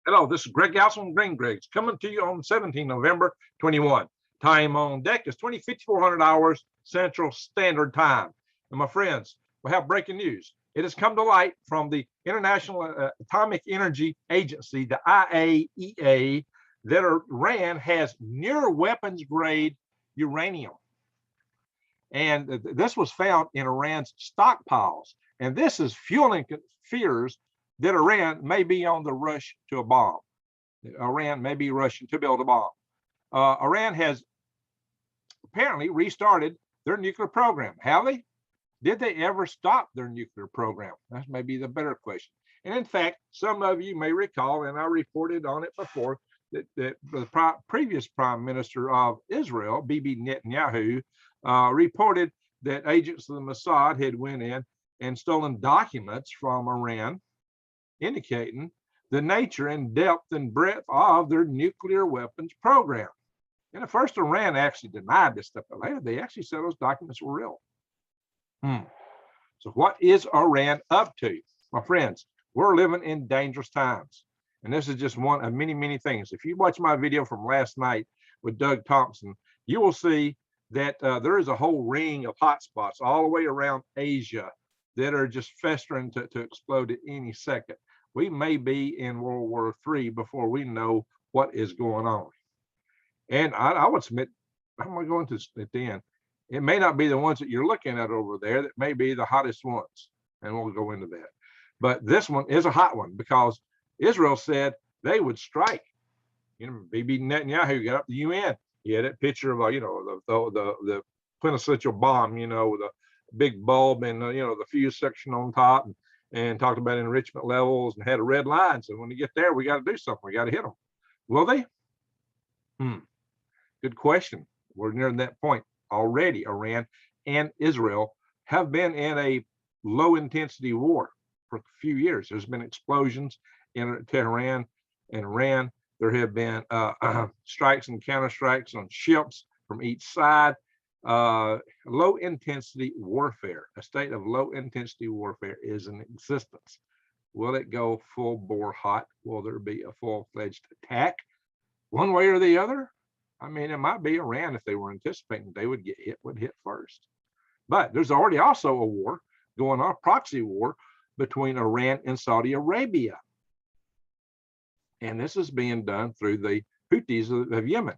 Hello, this is Greg Gauss on Green Greg's coming to you on 17 November 21. Time on deck is 5,400 hours Central Standard Time. And my friends, we have breaking news. It has come to light from the International Atomic Energy Agency, the IAEA, that Iran has near weapons grade uranium. And this was found in Iran's stockpiles. And this is fueling fears that Iran may be on the rush to a bomb. Iran may be rushing to build a bomb. Iran has apparently restarted their nuclear program. Have they? Did they ever stop their nuclear program? That's maybe the better question. And in fact, some of you may recall, and I reported on it before, that the previous prime minister of Israel, Bibi Netanyahu, reported that agents of the Mossad had went in and stolen documents from Iran, indicating the nature and depth and breadth of their nuclear weapons program. And at first, Iran actually denied this stuff, but later they actually said those documents were real. So what is Iran up to? My friends, we're living in dangerous times. And this is just one of many, many things. If you watch my video from last night with Doug Thompson, you will see that there is a whole ring of hotspots all the way around Asia that are just festering to explode at any second. We may be in World War III before we know what is going on. And I would submit, I'm going to go into this at the end. It may not be the ones that you're looking at over there that may be the hottest ones. And we'll go into that. But this one is a hot one because Israel said they would strike. You know, Bibi Netanyahu got up to the UN. He had that picture of, the quintessential bomb, with a big bulb and, the fuse section on top, and talked about enrichment levels and had a red line. So when you get there, we got to do something. We got to hit them. Will they? Good question. We're near that point already. Iran and Israel have been in a low intensity war for a few years. There's been explosions in Tehran and Iran. There have been strikes and counterstrikes on ships from each side. Low intensity warfare, a state of low intensity warfare is in existence. Will it go full bore hot? Will there be a full-fledged attack one way or the other? I mean, it might be Iran, if they were anticipating they would get hit, would hit first. But there's already also a war going on, a proxy war between Iran and Saudi Arabia. And this is being done through the Houthis of Yemen.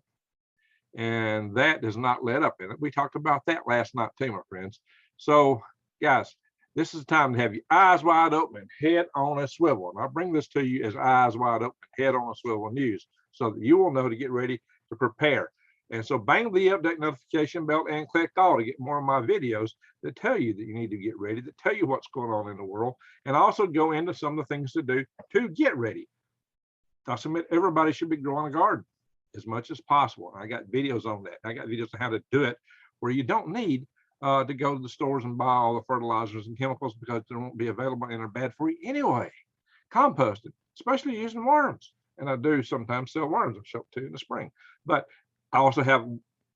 And that does not let up in it. We talked about that last night too, my friends. So, guys, this is the time to have your eyes wide open, head on a swivel. And I bring this to you as eyes wide open, head on a swivel news, so that you will know to get ready to prepare. And so bang the update notification bell and click all to get more of my videos that tell you that you need to get ready, that tell you what's going on in the world, and also go into some of the things to do to get ready. I submit everybody should be growing a garden as much as possible. I got videos on that. I got videos on how to do it where you don't need to go to the stores and buy all the fertilizers and chemicals because they won't be available and they're bad for you anyway. Composted, especially using worms. And I do sometimes sell worms. I'll show up to you in the spring. But I also have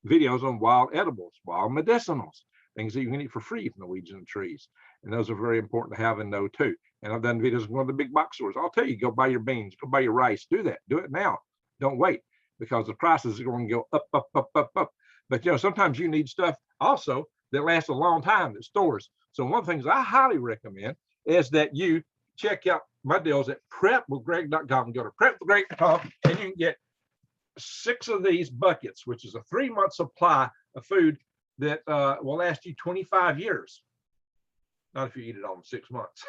videos on wild edibles, wild medicinals, things that you can eat for free from the weeds and the trees. And those are very important to have and know too. And I've done videos in one of the big box stores. I'll tell you, go buy your beans, go buy your rice, do that. Do it now. Don't wait, because the prices are going to go up, up, up, up, up. But sometimes you need stuff also that lasts a long time at stores. So one of the things I highly recommend is that you check out my deals at prepwithgreg.com. Go to prepwithgreg.com and you can get 6 of these buckets, which is a 3-month supply of food that will last you 25 years. Not if you eat it all in 6 months.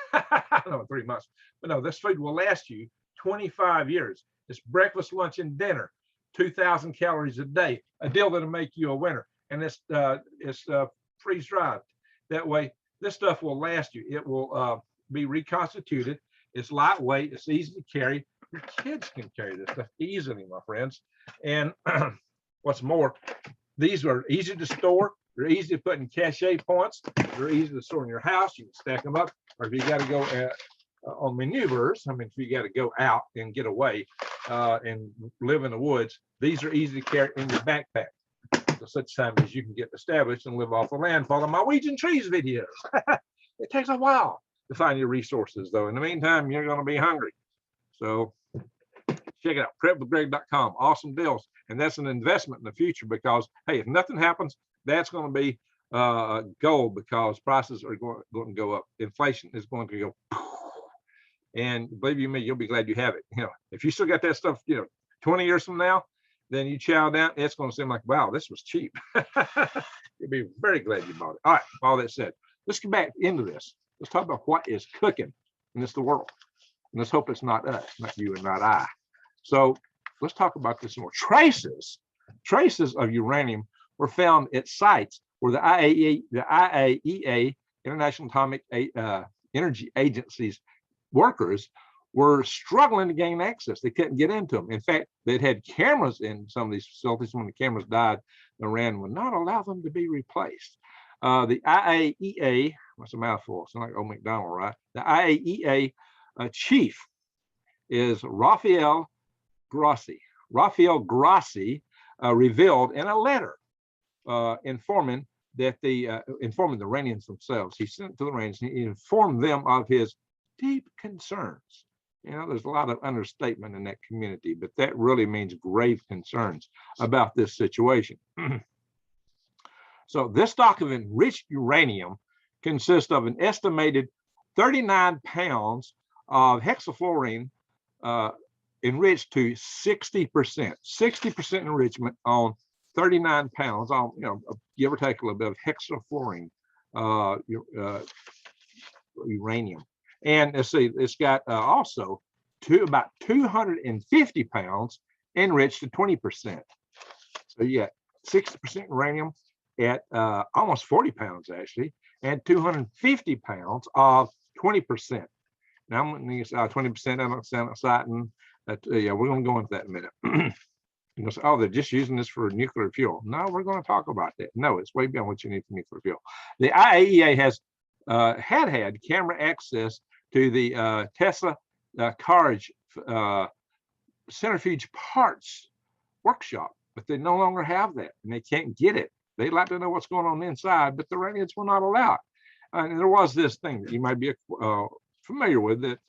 No, 3 months. But no, this food will last you 25 years. It's breakfast, lunch, and dinner. 2,000 calories a day. A deal that'll make you a winner. And it's freeze dried. That way, this stuff will last you. It will be reconstituted. It's lightweight. It's easy to carry. Your kids can carry this stuff easily, my friends. And what's more, these are easy to store. They're easy to put in cache points. They're easy to store in your house. You can stack them up. Or if you got to go on maneuvers, I mean, if you got to go out and get away and live in the woods, these are easy to carry in your backpack. So such time as you can get established and live off the land. Follow my weeds and trees videos. It takes a while to find your resources, though. In the meantime, you're going to be hungry. So Check it out, prepwithgreg.com. Awesome deals. And that's an investment in the future because, hey, if nothing happens, that's going to be gold because prices are going to go up. Inflation is going to go. And believe you me, you'll be glad you have it. If you still got that stuff, 20 years from now, then you chow down, it's going to seem like, wow, this was cheap. You'll be very glad you bought it. All right, all that said, let's get back into this. Let's talk about what is cooking in the world. And let's hope it's not us, not you and not I. So let's talk about this more. Traces of uranium were found at sites where the IAEA, International Atomic Energy Agency's workers were struggling to gain access. They couldn't get into them. In fact, they'd had cameras in some of these facilities. When the cameras died, Iran would not allow them to be replaced. The IAEA, what's a mouthful? It's like old McDonald, right? The IAEA chief is Rafael Grossi. Rafael Grossi revealed in a letter informing the Iranians themselves. He sent it to the Iranians. He informed them of his deep concerns. There's a lot of understatement in that community, but that really means grave concerns about this situation. So this stock of enriched uranium consists of an estimated 39 pounds of hexafluorine enriched to 60%. 60% enrichment on 39 pounds. You ever take a little bit of hexafluorine uranium? And let's see, it's got also about 250 pounds enriched to 20%. So you got 60% uranium at almost 40 pounds actually, and 250 pounds of 20%. Now I'm going to say 20%. I don't sound exciting. Yeah, we're going to go into that in a minute. You say, oh, they're just using this for nuclear fuel. No, we're going to talk about that. No, it's way beyond what you need for nuclear fuel. The IAEA has had camera access to the Tesla Carriage centrifuge parts workshop, but they no longer have that, and they can't get it. They'd like to know what's going on inside, but the Iranians will not allow it. And there was this thing that you might be familiar with that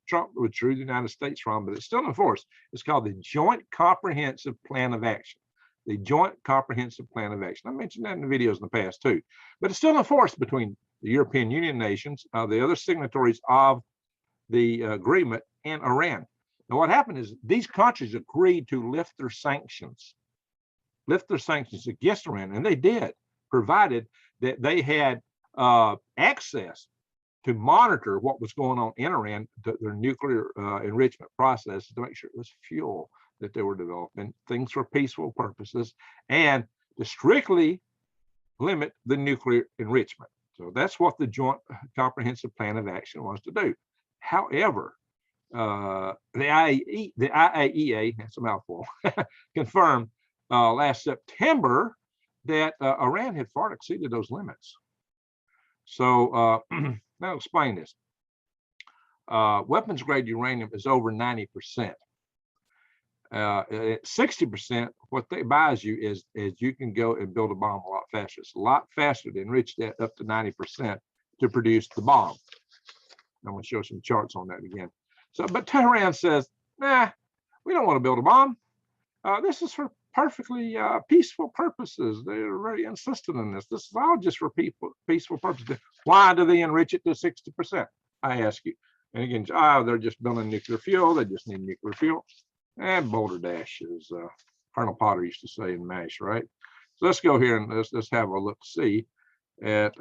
Trump withdrew the United States from, but it's still in force. It's called the Joint Comprehensive Plan of Action. The Joint Comprehensive Plan of Action. I mentioned that in the videos in the past too, but it's still in force between the European Union nations, the other signatories of the agreement, and Iran. Now, what happened is these countries agreed to lift their sanctions against Iran, and they did, provided that they had access to monitor what was going on in Iran, their nuclear enrichment process, to make sure it was fuel that they were developing, things for peaceful purposes, and to strictly limit the nuclear enrichment. So that's what the Joint Comprehensive Plan of Action wants to do. However, the IAEA, that's a mouthful, confirmed last September that Iran had far exceeded those limits. So now I'll explain this. Weapons grade uranium is over 90%. At 60%, what they buys you is you can go and build a bomb a lot faster. It's a lot faster to enrich that up to 90% to produce the bomb. I'm going to show some charts on that again. So, but Tehran says, nah, we don't want to build a bomb. This is for perfectly peaceful purposes. They're very insistent on this. This is all just for peaceful purposes. Why do they enrich it to 60%? I ask you. And again, they're just building nuclear fuel. They just need nuclear fuel. And Boulder Dash, as Colonel Potter used to say in MASH, right? So let's go here and let's have a look-see at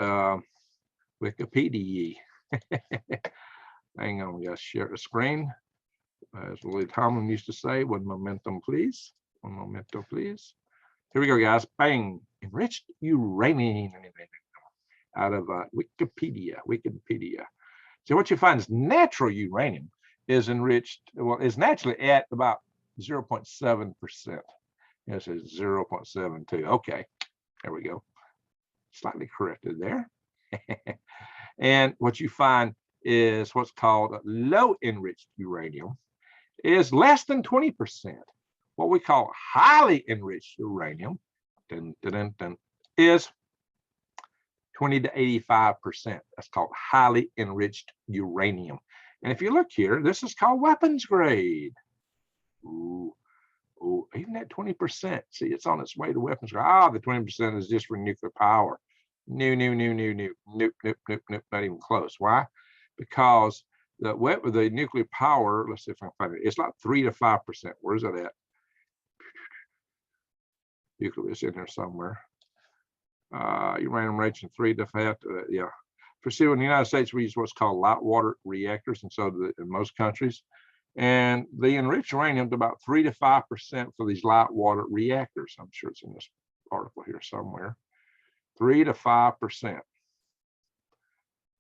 Wikipedia. Hang on, we got to share the screen. As Willie Tomlin used to say, one momentum, please. One momento, please. Here we go, guys. Bang. Enriched uranium out of Wikipedia. So what you find is natural uranium is enriched, well, is naturally at about 0.7%. Yes, it's 0.72. Okay, there we go. Slightly corrected there. And what you find is what's called low enriched uranium is less than 20%. What we call highly enriched uranium is 20 to 85%. That's called highly enriched uranium. And if you look here, this is called weapons grade. Ooh, ooh, even that 20%. See, it's on its way to weapons. Ah, the 20% is just for nuclear power. No, no, no, no, no, nope, nope, nope, nope, not even close. Why? Because the nuclear power, let's see if I can find it. It's like 3 to 5%. Where's that at? Nuclear is in there somewhere. Uranium ranging 3 to 5. Yeah. For see, in the United States, we use what's called light water reactors, and so in most countries. And they enrich uranium to about 3 to 5% for these light water reactors. I'm sure it's in this article here somewhere. 3 to 5%.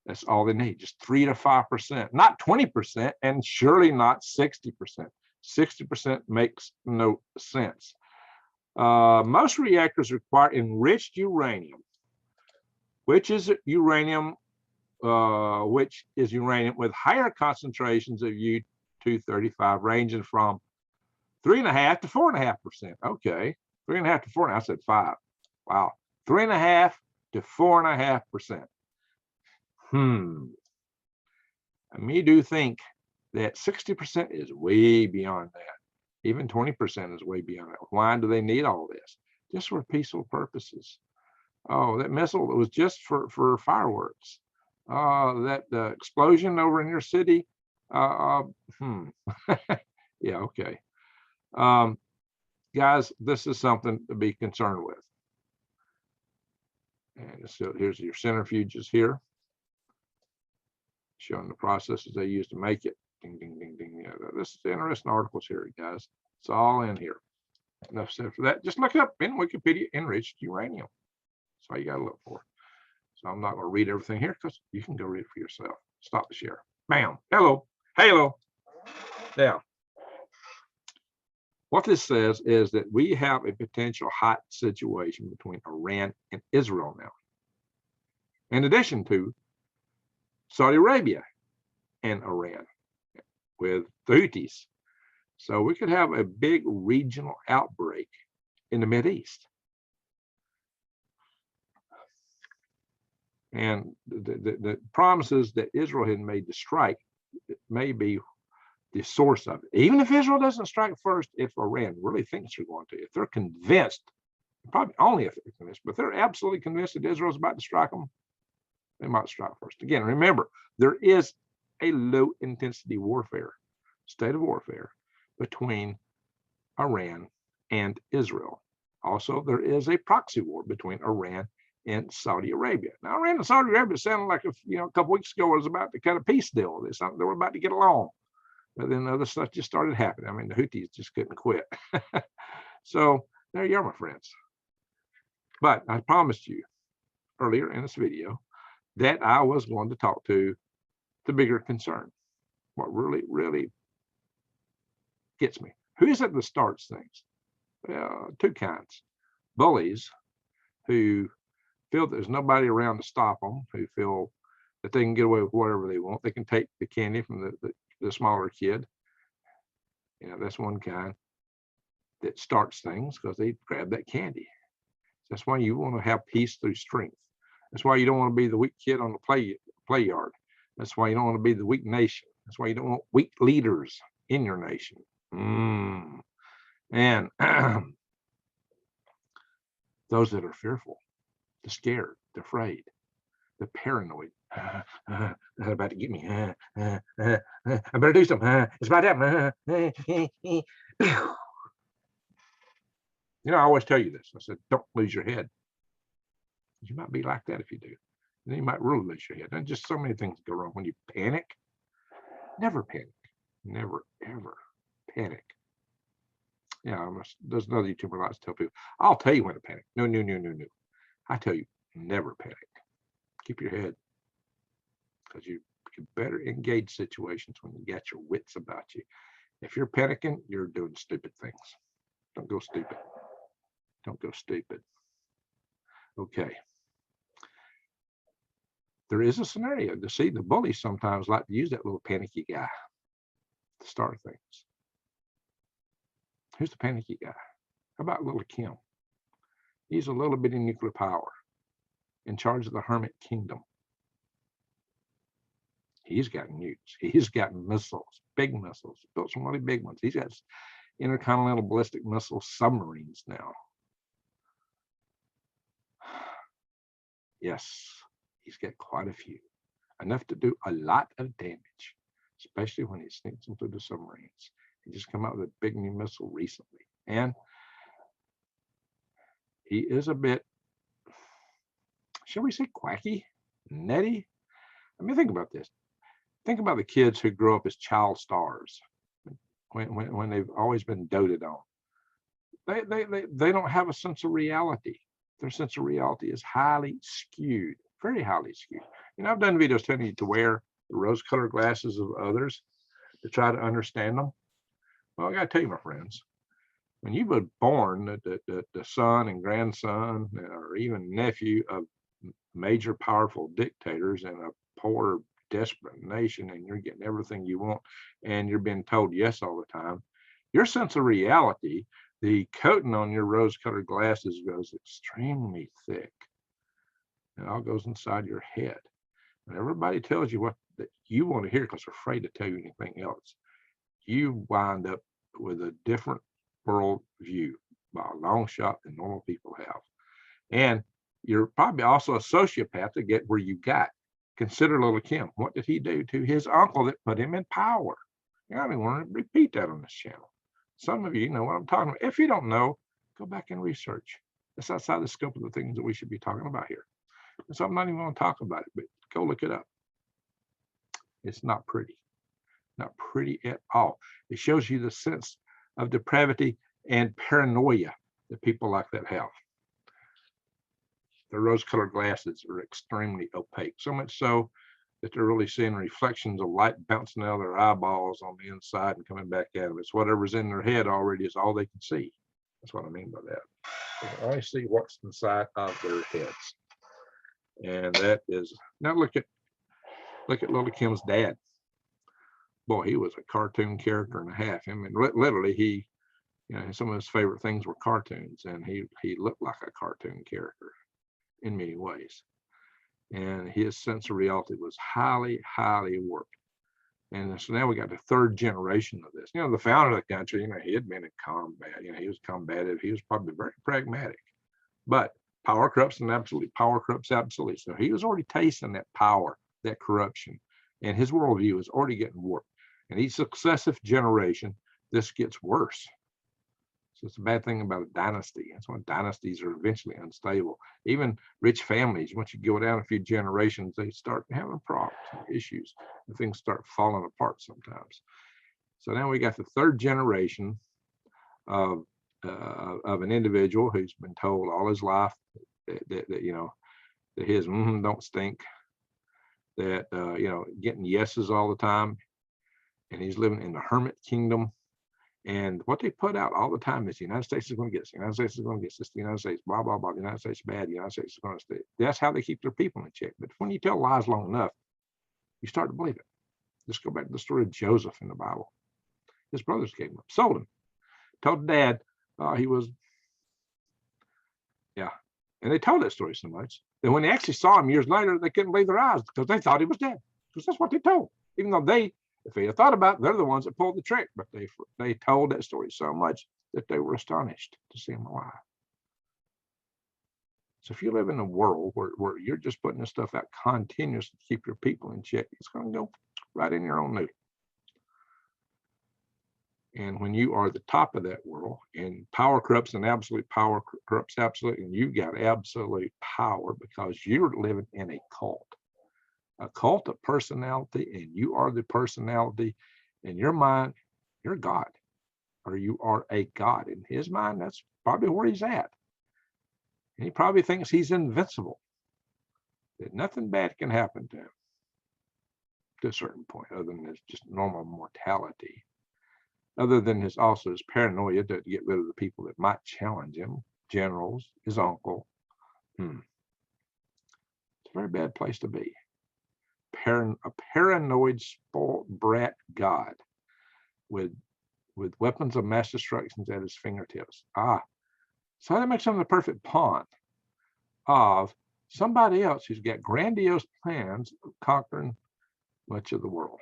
That's all they need, just 3 to 5%, not 20%, and surely not 60%. 60% makes no sense. Most reactors require enriched uranium, which is uranium with higher concentrations of U-235, ranging from 3.5 to 4.5%. Okay, 3.5 to 4. I said 5. Wow, 3.5 to 4.5%. I me do think that 60% is way beyond that. Even 20% is way beyond that. Why do they need all this? Just for peaceful purposes. Oh, that missile was just for fireworks. That explosion over in your city. Yeah, okay. Guys, this is something to be concerned with. And so here's your centrifuges here, showing the processes they use to make it. Ding, ding, ding, ding. Yeah, this is interesting articles here, guys. It's all in here. Enough said for that. Just look up in Wikipedia enriched uranium. That's all you got to look for. So I'm not going to read everything here because you can go read it for yourself. Stop the share. Bam. Hello. Halo. Now, what this says is that we have a potential hot situation between Iran and Israel now, in addition to Saudi Arabia and Iran with the Houthis. So we could have a big regional outbreak in the Mideast. And the promises that Israel had made to strike may be the source of it. Even if Israel doesn't strike first, if Iran really thinks they're going to, if they're convinced, probably only if they're convinced, but they're absolutely convinced that Israel's about to strike them, they might strike first. Again, remember, there is a low intensity warfare, state of warfare between Iran and Israel. Also, there is a proxy war between Iran and Saudi Arabia. Now, Iran and Saudi Arabia sounded like a couple weeks ago was about to cut a peace deal. They were about to get along, but then other stuff just started happening. I mean, the Houthis just couldn't quit. So there you are, my friends. But I promised you earlier in this video that I was going to talk to the bigger concern. What really gets me. Who is it that starts things? Well, two kinds. Bullies who feel there's nobody around to stop them, who feel that they can get away with whatever they want. They can take the candy from the smaller kid. That's one kind that starts things because they grab that candy. That's why you want to have peace through strength. That's why you don't want to be the weak kid on the play yard. That's why you don't want to be the weak nation. That's why you don't want weak leaders in your nation. And those that are fearful, the scared, the afraid, the paranoid. They're about to get me. I better do something. It's about that. I always tell you this. I said, don't lose your head. You might be like that if you do. Then you might really lose your head. And just so many things go wrong. When you panic, never panic. Never, ever panic. There's another YouTuber likes to tell people, I'll tell you when to panic. No. I tell you, never panic. Keep your head. Because you better engage situations when you got your wits about you. If you're panicking, you're doing stupid things. Don't go stupid. Don't go stupid. Okay. There is a scenario to see the bullies sometimes like to use that little panicky guy to start things. Who's the panicky guy? How about little Kim? He's a little bitty nuclear power in charge of the Hermit Kingdom. He's got nukes. He's got missiles, big missiles, built some really big ones. intercontinental ballistic missile submarines now. Yes, he's got quite a few, enough to do a lot of damage, especially when he sneaks them through the submarines. He just come out with a big new missile recently, and he is a bit, shall we say, quacky, netty. I mean, think about this. Think about the kids who grow up as child stars when they've always been doted on. They don't have a sense of reality. Their sense of reality is highly skewed, very highly skewed. You know, I've done videos telling you to wear the rose-colored glasses of others to try to understand them. Well, I got to tell you, my friends, when you were born the son and grandson or even nephew of major powerful dictators in a poor, desperate nation, and you're getting everything you want and you're being told yes all the time, your sense of reality, the coating on your rose-colored glasses goes extremely thick. It all goes inside your head. And everybody tells you what that you want to hear because they're afraid to tell you anything else. You wind up with a different world view by a long shot than normal people have. And you're probably also a sociopath to get where you got. Consider little Kim. What did he do to his uncle that put him in power? I don't want to repeat that on this channel. Some of you know what I'm talking about. If you don't know, go back and research. That's outside the scope of the things that we should be talking about here. So I'm not even going to talk about it, but go look it up. It's not pretty. Not pretty at all. It shows you the sense of depravity and paranoia that people like that have. The rose-colored glasses are extremely opaque, so much so that they're really seeing reflections of light bouncing out of their eyeballs on the inside and coming back at them. It's whatever's in their head already is all they can see. That's what I mean by that. They can only see what's inside of their heads. And that is, now look at little Kim's dad. Boy, he was a cartoon character and a half. I mean, literally, he, you know, some of his favorite things were cartoons, and he looked like a cartoon character in many ways. And his sense of reality was highly, highly warped. And so now we got the third generation of this. You know, the founder of the country, you know, he had been in combat. You know, he was combative. He was probably very pragmatic. But power corrupts and absolutely. Power corrupts absolutely. So he was already tasting that power, that corruption. And his worldview is already getting warped. And each successive generation, this gets worse. So it's a bad thing about a dynasty. That's why dynasties are eventually unstable. Even rich families, once you go down a few generations, they start having problems, issues, and things start falling apart sometimes. So now we got the third generation of an individual who's been told all his life that you know, that his don't stink, that you know, getting yeses all the time, and he's living in the hermit kingdom. And what they put out all the time is the United States is going to get this, the United States is going to get this, the United States, blah, blah, blah, the United States is bad, the United States is going to stay. That's how they keep their people in check. But when you tell lies long enough, you start to believe it. Just go back to the story of Joseph in the Bible. His brothers gave him up, sold him, told dad he was, yeah. And they told that story so much that when they actually saw him years later, they couldn't believe their eyes because they thought he was dead. Because that's what they told. Even though if they had thought about it, they're the ones that pulled the trick, but they told that story so much that they were astonished to see him alive. So if you live in a world where you're just putting this stuff out continuously to keep your people in check, it's going to go right in your own noodle. And when you are the top of that world, and power corrupts and absolute power corrupts absolute, and you've got absolute power because you're living in a cult of personality, and you are the personality. In your mind, you're God, or you are a God. In his mind, that's probably where he's at. And he probably thinks he's invincible, that nothing bad can happen to him to a certain point, other than his just normal mortality, other than his paranoia to get rid of the people that might challenge him, generals, his uncle. It's a very bad place to be. A paranoid, spoiled brat God with weapons of mass destruction at his fingertips. So that makes him the perfect pawn of somebody else who's got grandiose plans of conquering much of the world.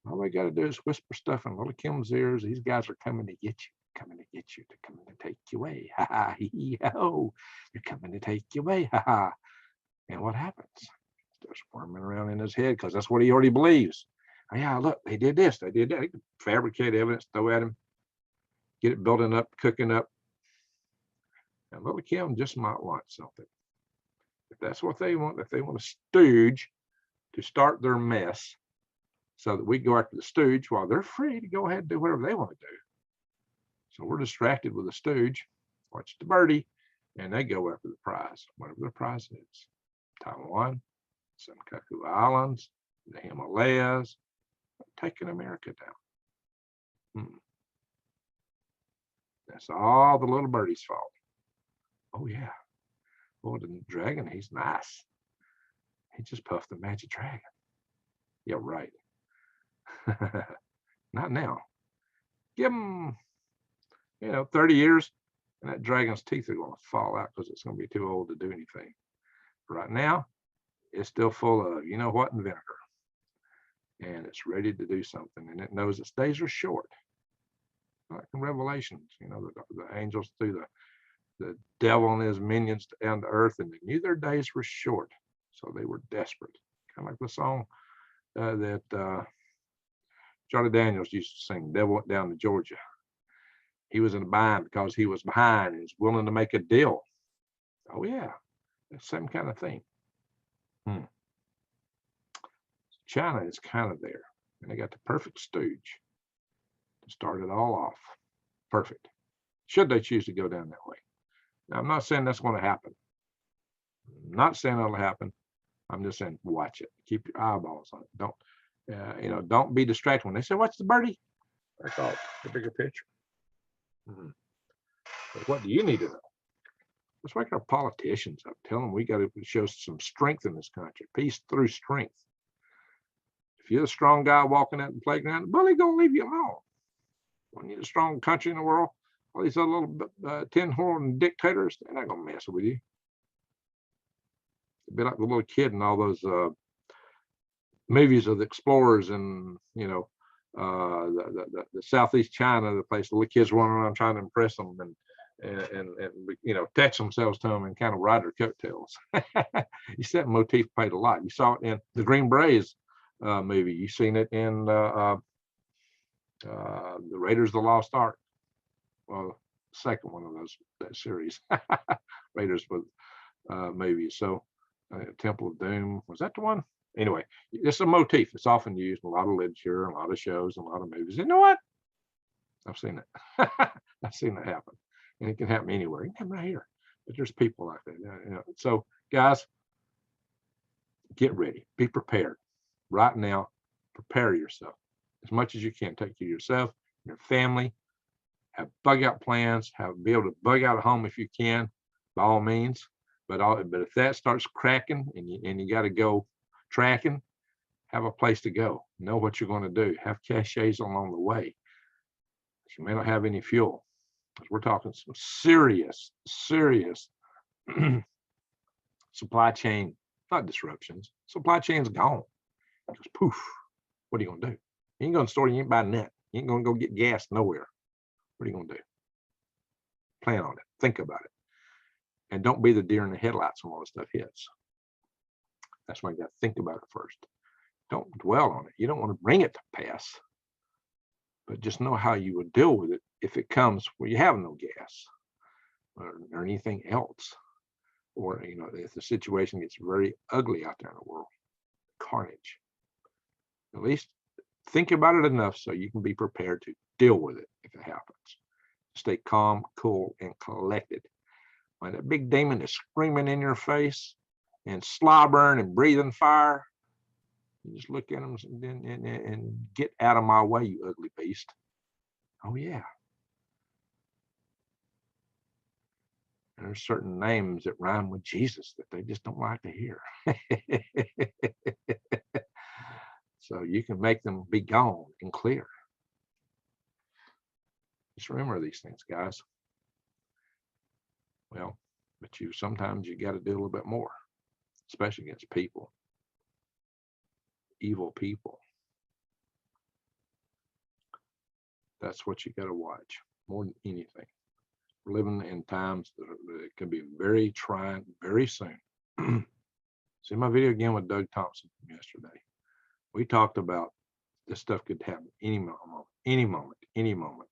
All they got to do is whisper stuff in little Kim's ears. These guys are coming to get you, coming to get you, they're coming to take you away. Ha ha, hee hee ho. They're coming to take you away. Ha ha. And what happens? Starts squirming around in his head because that's what he already believes. Oh, yeah, look, they did this, they did that. They could fabricate evidence, throw at him, get it building up, cooking up. And little Kim just might want something. If that's what they want, if they want a stooge to start their mess so that we go after the stooge while they're free to go ahead and do whatever they want to do. So we're distracted with the stooge, watch the birdie, and they go after the prize, whatever the prize is. Taiwan, Senkaku Islands, the Himalayas, taking America down. That's all the little birdie's fault. Oh yeah. Oh, the dragon, he's nice. He just puffed the magic dragon. Yeah, right. Not now. Give him, 30 years, and that dragon's teeth are going to fall out because it's going to be too old to do anything. Right now, it's still full of, you know what, and vinegar. And it's ready to do something, and it knows its days are short. Like in Revelations, the angels threw the devil and his minions down to earth, and they knew their days were short, so they were desperate. Kind of like the song that Charlie Daniels used to sing, "Devil Went Down to Georgia." He was in a bind because he was behind and was willing to make a deal. Oh yeah, that's the same kind of thing. China is kind of there, and they got the perfect stooge to start it all off. Perfect. Should they choose to go down that way? Now, I'm not saying that's going to happen. I'm not saying it'll happen. I'm just saying watch it. Keep your eyeballs on it. Don't be distracted when they say, "What's the birdie?" I thought the bigger picture. But what do you need to know? Let's wake our politicians up. Tell them we got to show some strength in this country. Peace through strength. If you're a strong guy walking out the playground, the bully gonna leave you alone. When you're a strong country in the world, all these other little tin-horn dictators, they're not gonna mess with you. It'd be like the little kid in all those movies of the explorers and the Southeast China, the place the little kids running around trying to impress them and attach themselves to them and kind of ride their coattails. You see that motif played a lot. You saw it in the Green Berets movie. You've seen it in the Raiders of the Lost Ark. Well, second one of that series. Raiders with movies. So Temple of Doom, was that the one? Anyway, it's a motif. It's often used in a lot of literature, a lot of shows, a lot of movies. You know what? I've seen it. I've seen it happen. And it can happen anywhere. It can happen right here. But there's people like that. So, guys, get ready. Be prepared. Right now, prepare yourself as much as you can. Take care of yourself, your family. Have bug out plans. Be able to bug out at home if you can, by all means. But if that starts cracking and you got to go tracking, have a place to go. Know what you're going to do. Have caches along the way. You may not have any fuel. We're talking some serious supply chain, not disruptions. Supply chain's gone. Just poof. What are you gonna do? You ain't going to the store. You ain't buying that. You ain't going to go get gas nowhere. What are you going to do? Plan on it. Think about it. And don't be the deer in the headlights when all this stuff hits. That's why you got to think about it first. Don't dwell on it. You don't want to bring it to pass. But just know how you would deal with it if it comes where you have no gas or anything else. Or, if the situation gets very ugly out there in the world, carnage. At least think about it enough so you can be prepared to deal with it if it happens. Stay calm, cool, and collected. When that big demon is screaming in your face and slobbering and breathing fire, you just look at him and get out of my way, you ugly beast. Oh, yeah. And there's certain names that rhyme with Jesus that they just don't like to hear. So you can make them be gone and clear. Just remember these things, guys. Well, but sometimes you got to do a little bit more, especially against people, evil people. That's what you got to watch more than anything. We're living in times that can be very trying very soon. See my video again with Doug Thompson from yesterday. We talked about this stuff could happen any moment, any moment, any moment.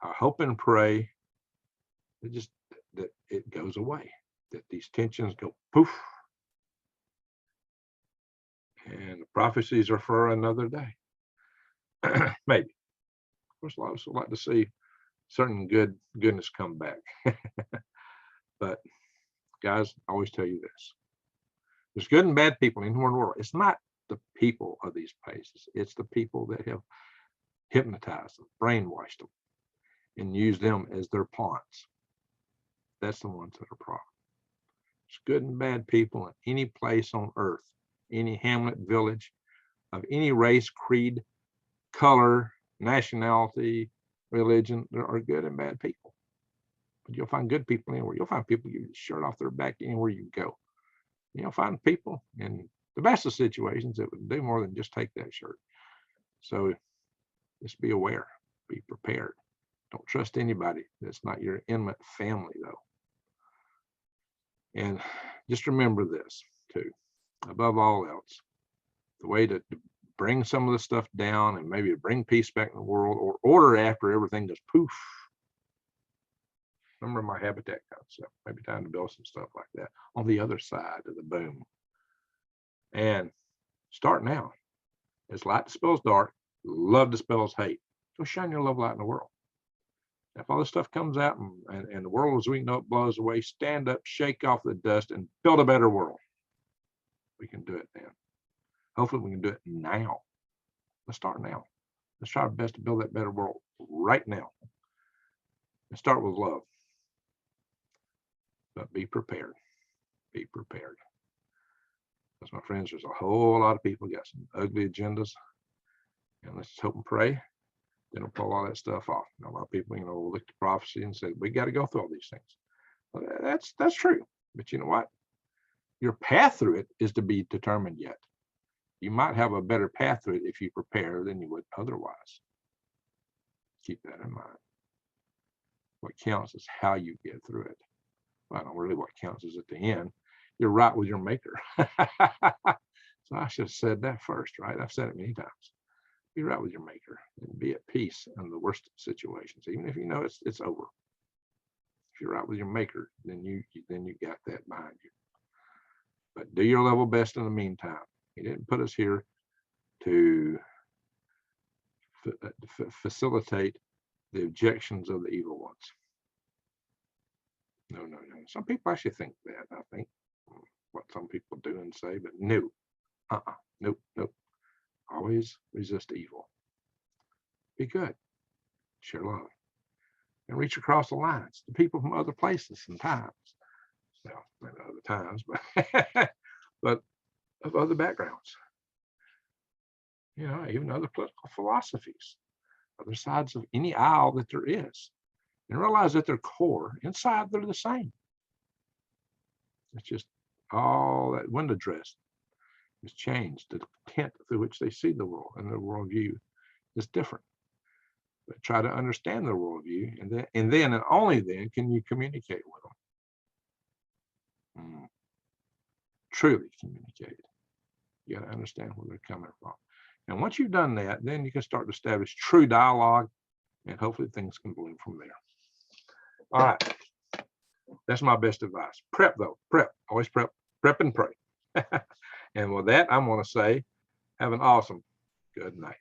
I hope and pray that it goes away, that these tensions go poof. And the prophecies are for another day. Maybe. Of course, a lot of us would like to see certain goodness come back. But guys, I always tell you this. There's good and bad people in the world. It's not the people of these places. It's the people that have hypnotized them, brainwashed them, and used them as their pawns. That's the ones that are problem. There's good and bad people in any place on earth, any hamlet, village, of any race, creed, color, nationality, religion. There are good and bad people. But you'll find good people anywhere. You'll find people give the shirt off their back anywhere you go. You'll find people in the best of situations that would do more than just take that shirt. So just be aware, be prepared. Don't trust anybody that's not your intimate family, though. And just remember this, too. Above all else, the way to bring some of the stuff down and maybe to bring peace back in the world, or order after everything goes poof. Remember my habitat concept. Maybe time to build some stuff like that on the other side of the boom. And start now. As light dispels dark, love dispels hate. Go shine your love light in the world. If all this stuff comes out and the world as we know it blows away, stand up, shake off the dust, and build a better world. We can do it then. Hopefully we can do it now. Let's start now. Let's try our best to build that better world right now. And start with love. But be prepared. Be prepared. Because my friends, there's a whole lot of people got some ugly agendas. And let's hope and pray they don't pull all that stuff off. A lot of people, look at prophecy and say, we got to go through all these things. Well, that's true. But you know what? Your path through it is to be determined yet. You might have a better path through it if you prepare than you would otherwise. Keep that in mind. What counts is how you get through it. Well, really what counts is at the end, you're right with your maker. So I should have said that first, right? I've said it many times. Be right with your maker and be at peace in the worst situations, even if you know it's over. If you're right with your maker, then you got that behind you. But do your level best in the meantime. He didn't put us here to facilitate the objections of the evil ones. No. Some people actually think that. I think what some people do and say, but no. Nope. Always resist evil. Be good. Share love. And reach across the lines to people from other places and times. Well, not other times, but of other backgrounds. Even other political philosophies, other sides of any aisle that there is. And realize that their core, inside, they're the same. It's just all that window dress has changed. The tint through which they see the world and their worldview is different. But try to understand their worldview, and then and only then can you communicate with them. Truly communicate. You got to understand where they're coming from. And once you've done that, then you can start to establish true dialogue, and hopefully things can bloom from there. All right. That's my best advice. Prep, though. Prep. Always prep. Prep and pray. And with that, I'm going to say, have an awesome good night.